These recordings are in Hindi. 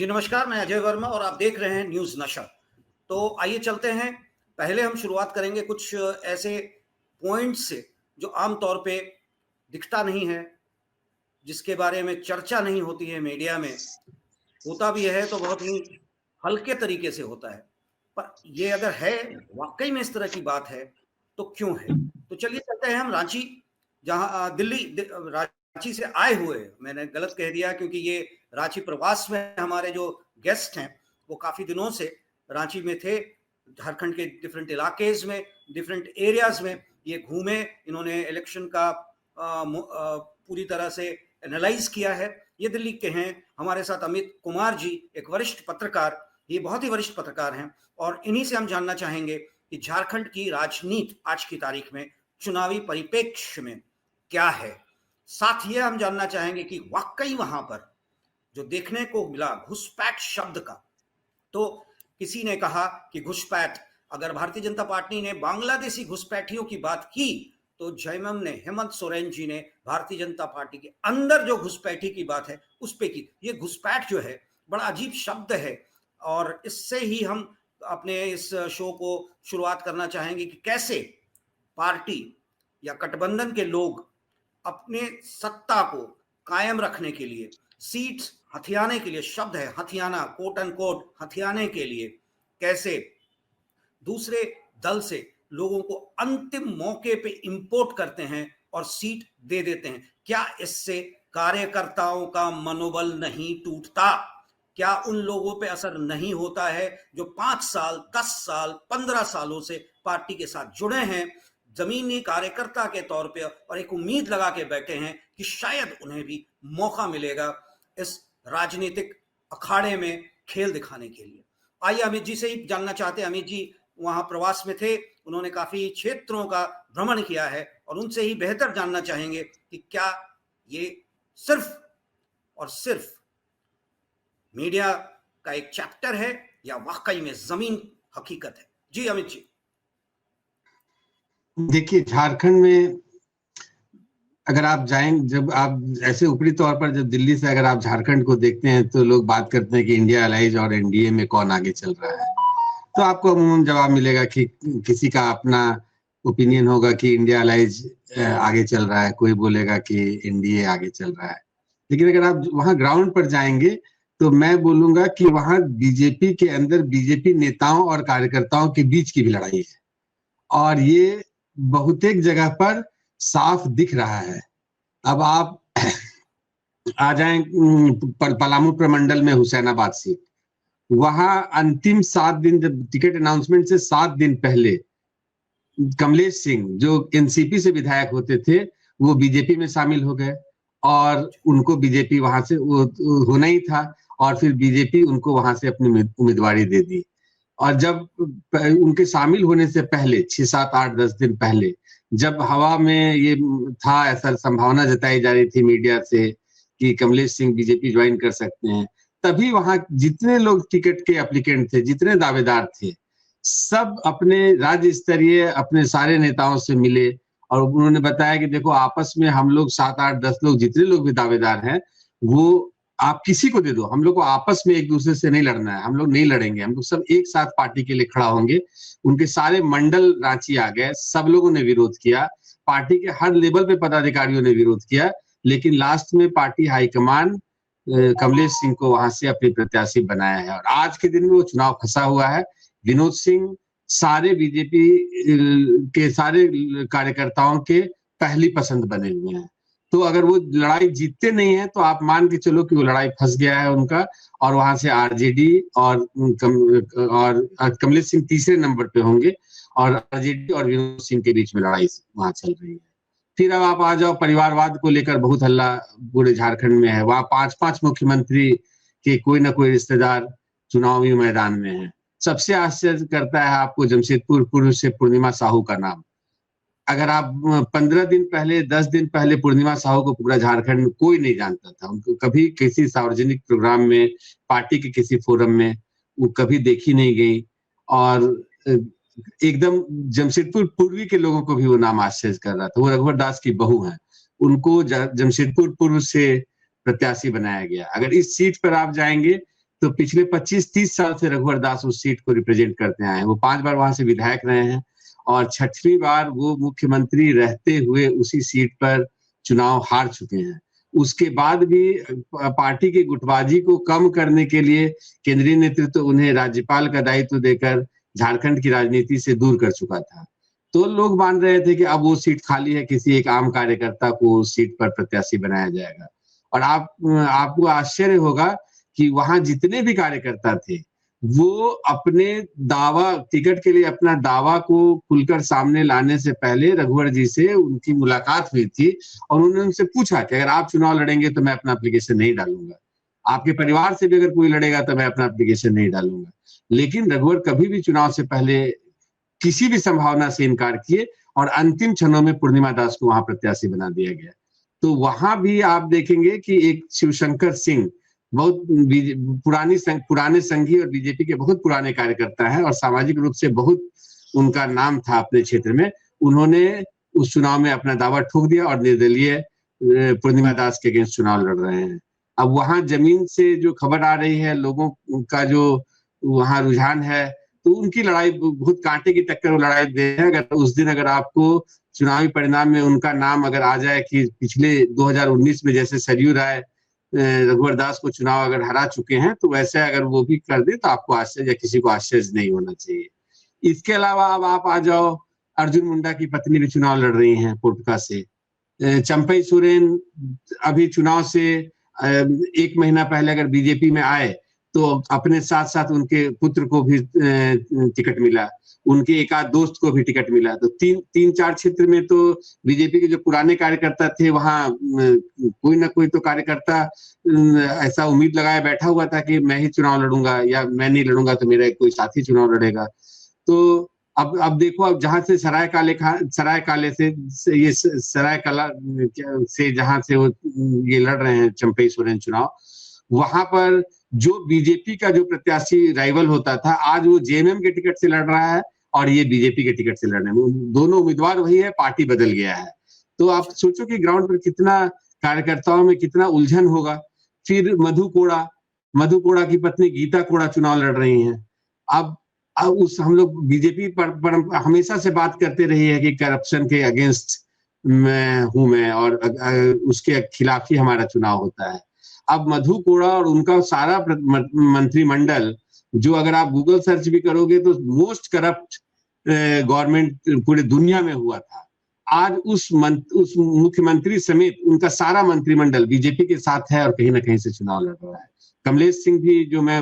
जी नमस्कार, मैं अजय वर्मा और आप देख रहे हैं न्यूज़ नशर। तो आइए चलते हैं। पहले हम शुरुआत करेंगे कुछ ऐसे पॉइंट्स से जो आम तौर पे दिखता नहीं है, जिसके बारे में चर्चा नहीं होती है मीडिया में। होता भी है तो बहुत ही हल्के तरीके से होता है। पर ये अगर है, वाक़ई में इस तरह की बात है, तो क्यों है? तो चलिए चलते हैं हम रांची, जहाँ रांची से आए हुए, मैंने गलत कह दिया क्योंकि ये रांची प्रवास में हमारे जो गेस्ट हैं, वो काफ़ी दिनों से रांची में थे। झारखंड के डिफरेंट इलाकेज़ में, डिफरेंट एरियाज़ में ये घूमे, इन्होंने इलेक्शन का पूरी तरह से एनालाइज़ किया है। ये दिल्ली के हैं। हमारे साथ अमित कुमार जी, एक वरिष्ठ पत्रकार, ये बहुत ही वरिष्ठ पत्रकार हैं और इन्हीं से हम जानना चाहेंगे कि झारखंड की राजनीति आज की तारीख में चुनावी परिप्रेक्ष्य में क्या है। साथ ही हम जानना चाहेंगे कि वाकई वहां पर जो देखने को मिला घुसपैठ शब्द का, तो किसी ने कहा कि घुसपैठ, अगर भारतीय जनता पार्टी ने बांग्लादेशी घुसपैठियों की बात की तो जयमम ने, हेमंत सोरेन जी ने भारतीय जनता पार्टी के अंदर जो घुसपैठी की बात है उस पे की। ये घुसपैठ जो है बड़ा अजीब शब्द है और इससे ही हम अपने इस शो को शुरुआत करना चाहेंगे कि कैसे पार्टी या गठबंधन के लोग अपने सत्ता को कायम रखने के लिए, सीट हथियाने के लिए, शब्द है हथियाना, कोट एंड कोट हथियाने के लिए, कैसे दूसरे दल से लोगों को अंतिम मौके पे इंपोर्ट करते हैं और सीट दे देते हैं। क्या इससे कार्यकर्ताओं का मनोबल नहीं टूटता? क्या उन लोगों पे असर नहीं होता है जो 5 साल, 10 साल, 15 सालों से पार्टी के साथ जुड़े हैं, जमीनी कार्यकर्ता के तौर पे, और एक उम्मीद लगा के बैठे हैं कि शायद उन्हें भी मौका मिलेगा इस राजनीतिक अखाड़े में खेल दिखाने के लिए। आइए अमित जी से ही जानना चाहते हैं। अमित जी वहां प्रवास में थे, उन्होंने काफी क्षेत्रों का भ्रमण किया है और उनसे ही बेहतर जानना चाहेंगे कि क्या ये सिर्फ और सिर्फ मीडिया का एक चैप्टर है या वाकई में जमीन हकीकत है। जी अमित जी। देखिए, झारखंड में अगर आप जाएं, जब आप ऐसे ऊपरी तौर पर जब दिल्ली से अगर आप झारखंड को देखते हैं तो लोग बात करते हैं कि इंडिया अलाइज और एनडीए में कौन आगे चल रहा है, तो आपको अमूमन जवाब मिलेगा कि किसी का अपना ओपिनियन होगा कि इंडिया अलाइज आगे चल रहा है, कोई बोलेगा कि एनडीए आगे चल रहा है। लेकिन अगर आप वहां ग्राउंड पर जाएंगे तो मैं बोलूंगा कि वहां बीजेपी के अंदर बीजेपी नेताओं और कार्यकर्ताओं के बीच की भी लड़ाई है और ये बहुतेक जगह पर साफ दिख रहा है। अब आप आ जाएं पलामू प्रमंडल में हुसैनाबाद सीट, वहां अंतिम 7 दिन, जब टिकट अनाउंसमेंट से 7 दिन पहले कमलेश सिंह जो एनसीपी से विधायक होते थे वो बीजेपी में शामिल हो गए और उनको बीजेपी वहां से वो होना ही था और फिर बीजेपी उनको वहां से अपनी उम्मीदवारी दे दी। और जब उनके शामिल होने से पहले 6, 7, 8, 10 दिन पहले जब हवा में ये था, ऐसा संभावना जताई जा रही थी मीडिया से कि कमलेश सिंह बीजेपी ज्वाइन कर सकते हैं, तभी वहां जितने लोग टिकट के एप्लीकेंट थे, जितने दावेदार थे, सब अपने राज्य स्तरीय अपने सारे नेताओं से मिले और उन्होंने बताया कि देखो आपस में हम लोग 7, 8, 10 लोग, जितने लोग भी दावेदार हैं, वो आप किसी को दे दो, हम लोग को आपस में एक दूसरे से नहीं लड़ना है, हम लोग नहीं लड़ेंगे, हम लोग सब एक साथ पार्टी के लिए खड़ा होंगे। उनके सारे मंडल रांची आ गए, सब लोगों ने विरोध किया, पार्टी के हर लेवल पे पदाधिकारियों ने विरोध किया, लेकिन लास्ट में पार्टी हाईकमान कमलेश सिंह को वहां से अपनी प्रत्याशी बनाया है और आज के दिन में वो चुनाव फंसा हुआ है। विनोद सिंह सारे बीजेपी के सारे कार्यकर्ताओं के पहली पसंद बने हुए हैं, तो अगर वो लड़ाई जीतते नहीं है तो आप मान के चलो कि वो लड़ाई फंस गया है उनका और वहां से आरजेडी और कमलेश सिंह तीसरे नंबर पे होंगे और आरजेडी और विनोद सिंह के बीच में लड़ाई वहां चल रही है। फिर अब आप आ जाओ परिवारवाद को लेकर बहुत हल्ला पूरे झारखंड में है, वहां 5-5 मुख्यमंत्री के कोई ना कोई रिश्तेदार चुनावी मैदान में है। सबसे आश्चर्य करता है आपको जमशेदपुर पूर्व से पूर्णिमा साहू का नाम। अगर आप 15 दिन पहले, 10 दिन पहले पूर्णिमा साहू को पूरा झारखंड में कोई नहीं जानता था, उनको कभी किसी सार्वजनिक प्रोग्राम में, पार्टी के किसी फोरम में वो कभी देखी नहीं गई और एकदम जमशेदपुर पूर्वी के लोगों को भी वो नाम आश्चर्य कर रहा था। वो रघुवर दास की बहू है, उनको जमशेदपुर पूर्व से प्रत्याशी बनाया गया। अगर इस सीट पर आप जाएंगे तो पिछले 25-30 साल से रघुवर दास उस सीट को रिप्रेजेंट करते आए हैं। वो 5 बार वहां से विधायक रहे हैं और 6वीं बार वो मुख्यमंत्री रहते हुए उसी सीट पर चुनाव हार चुके हैं। उसके बाद भी पार्टी की गुटबाजी को कम करने के लिए केंद्रीय नेतृत्व उन्हें राज्यपाल का दायित्व देकर झारखंड की राजनीति से दूर कर चुका था। तो लोग मान रहे थे कि अब वो सीट खाली है, किसी एक आम कार्यकर्ता को उस सीट पर प्रत्याशी बनाया जाएगा। और आपको आश्चर्य होगा कि वहां जितने भी कार्यकर्ता थे वो अपने दावा टिकट के लिए अपना दावा को खुलकर सामने लाने से पहले रघुवर जी से उनकी मुलाकात हुई थी और उन्होंने उनसे पूछा कि अगर आप चुनाव लड़ेंगे तो मैं अपना एप्लीकेशन नहीं डालूंगा, आपके परिवार से भी अगर कोई लड़ेगा तो मैं अपना एप्लीकेशन नहीं डालूंगा। लेकिन रघुवर कभी भी चुनाव से पहले किसी भी संभावना से इनकार किए और अंतिम क्षणों में पूर्णिमा दास को वहां प्रत्याशी बना दिया गया। तो वहां भी आप देखेंगे कि एक शिवशंकर सिंह बहुत पुराने संघी और बीजेपी के बहुत पुराने कार्यकर्ता हैं और सामाजिक रूप से बहुत उनका नाम था अपने क्षेत्र में। उन्होंने उस चुनाव में अपना दावा ठोक दिया और निर्दलीय पूर्णिमा दास के अगेंस्ट चुनाव लड़ रहे हैं। अब वहां जमीन से जो खबर आ रही है, लोगों का जो वहां रुझान है, तो उनकी लड़ाई बहुत कांटे की टक्कर लड़ाई दे है। अगर उस दिन अगर आपको चुनावी परिणाम में उनका नाम अगर आ जाए कि पिछले 2019 में जैसे सरयू राय रघुवर दास को चुनाव अगर हरा चुके हैं, तो वैसे अगर वो भी कर दे तो आपको आश्चर्य या किसी को आश्चर्य नहीं होना चाहिए। इसके अलावा अब आप आ जाओ, अर्जुन मुंडा की पत्नी भी चुनाव लड़ रही हैं पोटका से। चंपई सोरेन अभी चुनाव से 1 महीना पहले अगर बीजेपी में आए तो अपने साथ साथ उनके पुत्र को भी टिकट मिला, उनके एक आध दोस्त को भी टिकट मिला। तो 3-4 क्षेत्र में तो बीजेपी के जो पुराने कार्यकर्ता थे वहां कोई ना कोई तो कार्यकर्ता ऐसा उम्मीद लगाए बैठा हुआ था कि मैं ही चुनाव लड़ूंगा या मैं नहीं लड़ूंगा तो मेरा कोई साथी चुनाव लड़ेगा। तो अब देखो, अब जहां से सराय काले से ये सरायकला से जहां से वो ये लड़ रहे हैं चंपई सोरेन चुनाव, वहां पर जो बीजेपी का जो प्रत्याशी राइवल होता था आज वो जेएमएम के टिकट से लड़ रहा है और ये बीजेपी के टिकट से लड़ रहे हैं। दोनों उम्मीदवार वही है, पार्टी बदल गया है। तो आप सोचो कि ग्राउंड पर कितना कार्यकर्ताओं में कितना उलझन होगा। फिर मधु कोड़ा की पत्नी गीता कोड़ा चुनाव लड़ रही हैं। अब उस हम लोग बीजेपी पर हमेशा से बात करते रही है कि करप्शन के अगेंस्ट मैं और उसके खिलाफ ही हमारा चुनाव होता है। अब मधु कोड़ा और उनका सारा मंत्रिमंडल, जो अगर आप गूगल सर्च भी करोगे तो मोस्ट करप्ट गवर्नमेंट पूरे दुनिया में हुआ था, आज उस मुख्यमंत्री समेत उनका सारा मंत्रिमंडल बीजेपी के साथ है और कहीं ना कहीं से चुनाव लड़ रहा है। कमलेश सिंह भी, जो मैं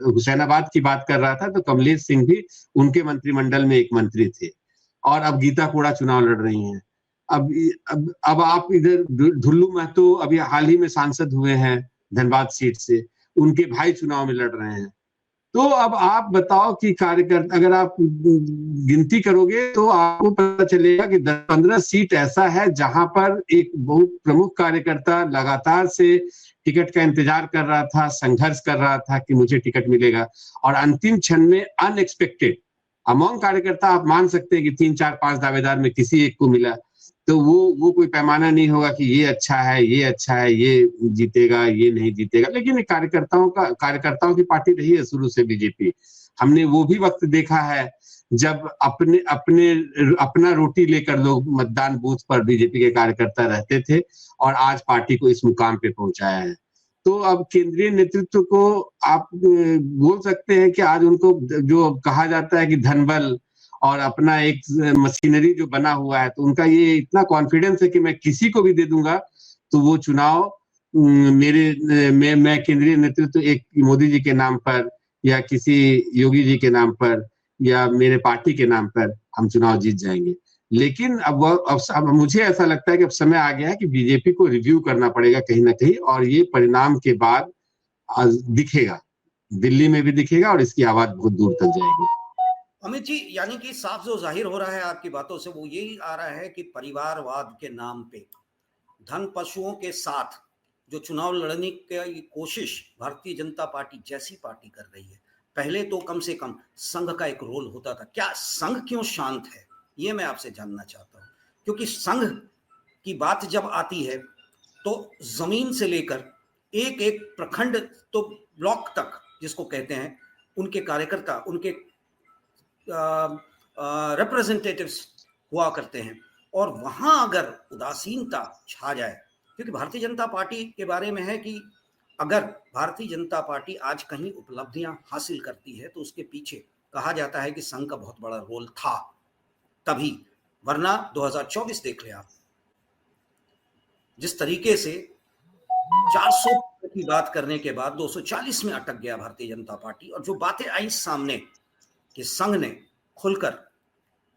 हुसैनाबाद की बात कर रहा था, तो कमलेश सिंह भी उनके मंत्रिमंडल में एक मंत्री थे और अब गीता कोड़ा चुनाव लड़ रही हैं। अब आप इधर ढुल्लू महतो अभी हाल ही में सांसद हुए हैं धनबाद सीट से, उनके भाई चुनाव में लड़ रहे हैं। तो अब आप बताओ कि कार्यकर्ता अगर आप गिनती करोगे तो आपको पता चलेगा कि 10-15 सीट ऐसा है जहां पर एक बहुत प्रमुख कार्यकर्ता लगातार से टिकट का इंतजार कर रहा था, संघर्ष कर रहा था कि मुझे टिकट मिलेगा, और अंतिम क्षण में अनएक्सपेक्टेड अमंग कार्यकर्ता आप मान सकते हैं कि 3-4-5 दावेदार में किसी एक को मिला। तो वो कोई पैमाना नहीं होगा कि ये अच्छा है, ये जीतेगा, ये नहीं जीतेगा। लेकिन कार्यकर्ताओं की पार्टी रही है शुरू से बीजेपी। हमने वो भी वक्त देखा है जब अपना रोटी लेकर लोग मतदान बूथ पर बीजेपी के कार्यकर्ता रहते थे और आज पार्टी को इस मुकाम पे पहुंचाया है। तो अब केंद्रीय नेतृत्व को आप बोल सकते हैं कि आज उनको जो कहा जाता है कि धनबल और अपना एक मशीनरी जो बना हुआ है, तो उनका ये इतना कॉन्फिडेंस है कि मैं किसी को भी दे दूंगा तो वो चुनाव मैं केंद्रीय नेतृत्व एक मोदी जी के नाम पर या किसी योगी जी के नाम पर या मेरे पार्टी के नाम पर हम चुनाव जीत जाएंगे। लेकिन अब मुझे ऐसा लगता है कि अब समय आ गया है कि बीजेपी को रिव्यू करना पड़ेगा कहीं ना कहीं, और ये परिणाम के बाद दिखेगा, दिल्ली में भी दिखेगा और इसकी आवाज बहुत दूर तक जाएगी। अमित जी, यानी कि साफ जो जाहिर हो रहा है आपकी बातों से वो यही आ रहा है कि परिवारवाद के नाम पे धन पशुओं के साथ जो चुनाव लड़ने की कोशिश भारतीय जनता पार्टी जैसी पार्टी कर रही है, पहले तो कम से कम संघ का एक रोल होता था। क्या संघ क्यों शांत है, ये मैं आपसे जानना चाहता हूँ। क्योंकि संघ की बात जब आती है तो जमीन से लेकर एक एक प्रखंड तो ब्लॉक तक जिसको कहते हैं, उनके कार्यकर्ता, उनके रिप्रेजेंटेटिव्स हुआ करते हैं, और वहां अगर उदासीनता छा जाए, क्योंकि भारतीय जनता पार्टी के बारे में है कि अगर भारतीय जनता पार्टी आज कहीं उपलब्धियां हासिल करती है तो उसके पीछे कहा जाता है कि संघ का बहुत बड़ा रोल था तभी, वरना 2024 देख लिया, जिस तरीके से 400 की बात करने के बाद 240 में अटक गया भारतीय जनता पार्टी, और जो बातें आई सामने कि संघ ने खुलकर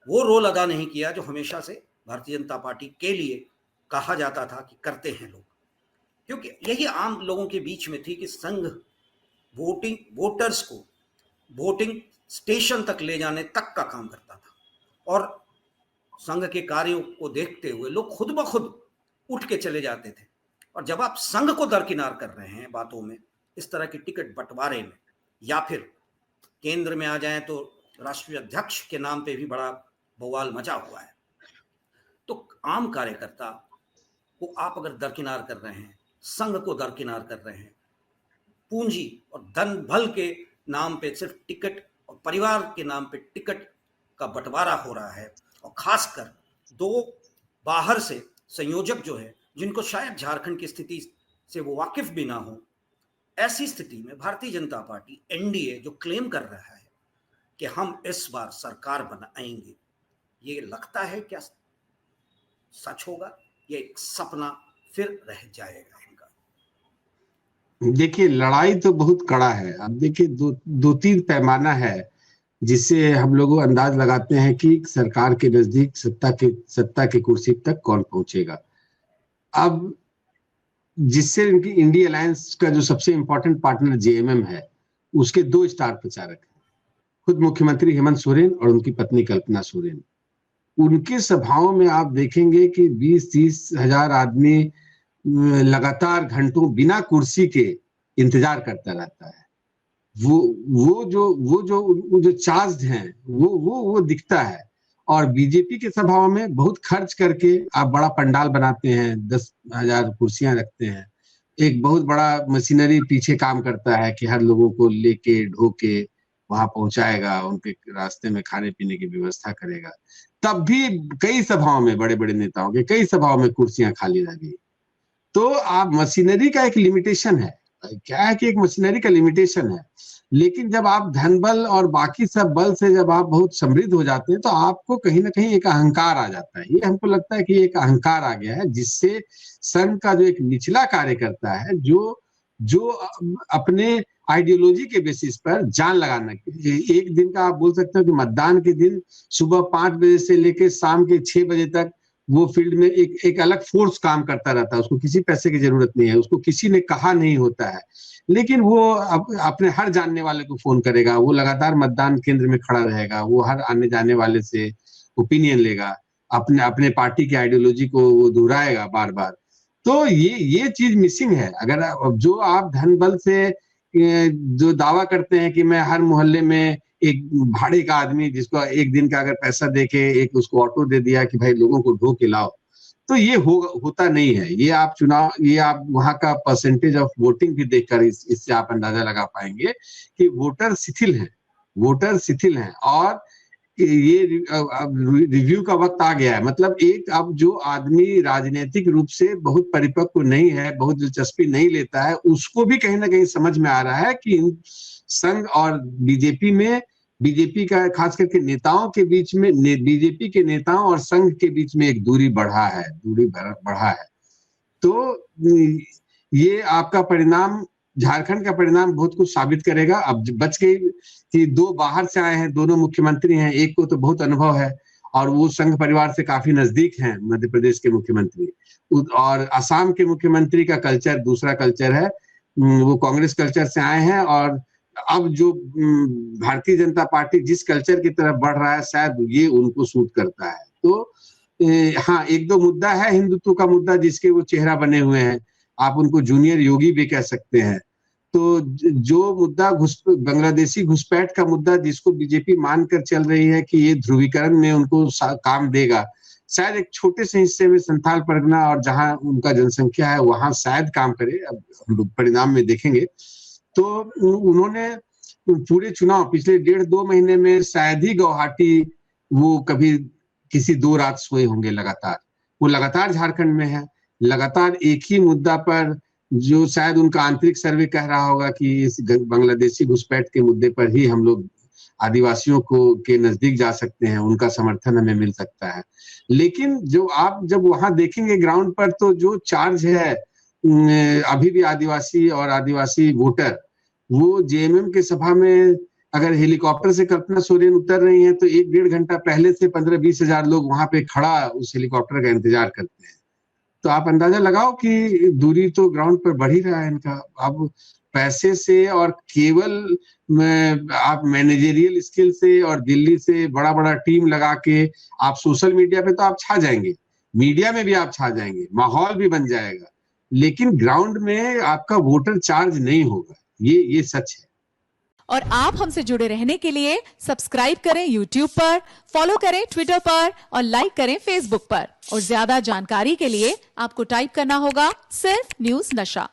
वो रोल अदा नहीं किया जो हमेशा से भारतीय जनता पार्टी के लिए कहा जाता था कि करते हैं लोग, क्योंकि यही आम लोगों के बीच में थी कि संघ वोटर्स को वोटिंग स्टेशन तक ले जाने तक का काम करता था, और संघ के कार्यों को देखते हुए लोग खुद ब खुद उठ के चले जाते थे। और जब आप संघ को दरकिनार कर रहे हैं बातों में, इस तरह की टिकट बंटवारे में, या फिर केंद्र में आ जाएं तो राष्ट्रीय अध्यक्ष के नाम पे भी बड़ा बवाल मचा हुआ है, तो आम कार्यकर्ता को आप अगर दरकिनार कर रहे हैं, संघ को दरकिनार कर रहे हैं, पूंजी और धन बल के नाम पे सिर्फ टिकट और परिवार के नाम पे टिकट का बंटवारा हो रहा है, और खासकर दो बाहर से संयोजक जो है, जिनको शायद झारखंड की स्थिति से वो वाकिफ भी ना हो, ऐसी स्थिति में भारतीय जनता पार्टी एनडीए जो क्लेम कर रहा है कि हम इस बार सरकार बनाएंगे, ये लगता है क्या सच होगा, ये एक सपना फिर रह जाएगा इनका? देखिए, लड़ाई तो बहुत कड़ा है। अब देखिए, दो तीन पैमाना है जिससे हम लोग अंदाज लगाते हैं कि सरकार के नजदीक सत्ता के कुर्सी तक कौन पहुंचेगा। अब जिससे इनकी इंडिया अलायंस का जो सबसे इंपॉर्टेंट पार्टनर जेएमएम है, उसके दो स्टार प्रचारक हैं, खुद मुख्यमंत्री हेमंत सोरेन और उनकी पत्नी कल्पना सोरेन। उनके सभाओं में आप देखेंगे कि 20-30 हजार आदमी लगातार घंटों बिना कुर्सी के इंतजार करता रहता है। वो जो चार्ज हैं वो दिखता है। और बीजेपी के सभाओं में बहुत खर्च करके आप बड़ा पंडाल बनाते हैं, 10,000 कुर्सियां रखते हैं, एक बहुत बड़ा मशीनरी पीछे काम करता है कि हर लोगों को लेके ढोके वहां पहुंचाएगा, उनके रास्ते में खाने पीने की व्यवस्था करेगा। तब भी कई सभाओं में, बड़े बड़े नेताओं के कई सभाओं में कुर्सियां खाली रह गई। तो आप मशीनरी का एक लिमिटेशन है, क्या है कि एक मशीनरी का लिमिटेशन है, लेकिन जब आप धन बल और बाकी सब बल से जब आप बहुत समृद्ध हो जाते हैं तो आपको कहीं ना कहीं एक अहंकार आ जाता है। ये हमको लगता है कि एक अहंकार आ गया है, जिससे संघ का जो एक निचला कार्यकर्ता है, जो अपने आइडियोलॉजी के बेसिस पर जान लगाना, एक दिन का आप बोल सकते हो कि मतदान के दिन सुबह 5 बजे से लेकर शाम के 6 बजे तक वो फील्ड में एक अलग फोर्स काम करता रहता है। उसको किसी पैसे की जरूरत नहीं है, उसको किसी ने कहा नहीं होता है, लेकिन वो अपने हर जानने वाले को फोन करेगा, वो लगातार मतदान केंद्र में खड़ा रहेगा, वो हर आने जाने वाले से ओपिनियन लेगा, अपने पार्टी की आइडियोलॉजी को वो दोहराएगा बार बार। तो ये चीज मिसिंग है। अगर जो आप धन बल से जो दावा करते हैं कि मैं हर मोहल्ले में एक भाड़े का आदमी जिसको एक दिन का अगर पैसा देके एक उसको ऑटो दे दिया कि भाई लोगों को ढो के लाओ, तो ये होता नहीं है। ये आप वहां का परसेंटेज ऑफ वोटिंग भी देखकर इससे आप अंदाजा लगा पाएंगे कि वोटर शिथिल हैं। और ये रिव्यू का वक्त आ गया है। मतलब एक अब जो आदमी राजनीतिक रूप से बहुत परिपक्व नहीं है, बहुत दिलचस्पी नहीं लेता है, उसको भी कहीं ना कहीं समझ में आ रहा है कि संघ और बीजेपी का खास करके नेताओं के बीच में, बीजेपी के नेताओं और संघ के बीच में एक दूरी बढ़ा है। तो ये आपका परिणाम, झारखंड का परिणाम बहुत कुछ साबित करेगा। अब बच गई कि दो बाहर से आए हैं, दोनों मुख्यमंत्री हैं, एक को तो बहुत अनुभव है और वो संघ परिवार से काफी नजदीक हैं, मध्य प्रदेश के मुख्यमंत्री, और असम के मुख्यमंत्री का कल्चर दूसरा कल्चर है, वो कांग्रेस कल्चर से आए हैं। और अब जो भारतीय जनता पार्टी जिस कल्चर की तरफ बढ़ रहा है, शायद ये उनको सूट करता है। तो हाँ, एक दो मुद्दा है हिंदुत्व का मुद्दा जिसके वो चेहरा बने हुए हैं, आप उनको जूनियर योगी भी कह सकते हैं। तो जो मुद्दा बांग्लादेशी घुसपैठ का मुद्दा, जिसको बीजेपी मानकर चल रही है कि ये ध्रुवीकरण में उनको काम देगा, शायद एक छोटे से हिस्से में संथाल परगना और जहां उनका जनसंख्या है वहां शायद काम करे। अब हम लोग परिणाम में देखेंगे। तो उन्होंने पूरे चुनाव पिछले 1.5-2 महीने में शायद ही गुवाहाटी वो कभी किसी 2 रात सोए होंगे लगातार। वो लगातार झारखंड में है, लगातार एक ही मुद्दा पर, जो शायद उनका आंतरिक सर्वे कह रहा होगा कि इस बांग्लादेशी घुसपैठ के मुद्दे पर ही हम लोग आदिवासियों को के नजदीक जा सकते हैं, उनका समर्थन हमें मिल सकता है। लेकिन जो आप जब वहां देखेंगे ग्राउंड पर, तो जो चार्ज है अभी भी आदिवासी और आदिवासी वोटर, वो जेएमएम के सभा में अगर हेलीकॉप्टर से कल्पना सोरेन उतर रही हैं तो 1-1.5 घंटा पहले से 15-20 हजार लोग वहां पे खड़ा उस हेलीकॉप्टर का इंतजार करते हैं। तो आप अंदाजा लगाओ कि दूरी तो ग्राउंड पर बढ़ ही रहा है इनका। अब पैसे से और केवल आप मैनेजरियल स्किल से और दिल्ली से बड़ा बड़ा टीम लगा के आप सोशल मीडिया पे तो आप छा जाएंगे, मीडिया में भी आप छा जाएंगे, माहौल भी बन जाएगा, लेकिन ग्राउंड में आपका वोटर चार्ज नहीं होगा। ये सच है। और आप हमसे जुड़े रहने के लिए सब्सक्राइब करें YouTube पर, फॉलो करें ट्विटर पर और लाइक करें Facebook पर। और ज्यादा जानकारी के लिए आपको टाइप करना होगा सिर्फ न्यूज़ नशा।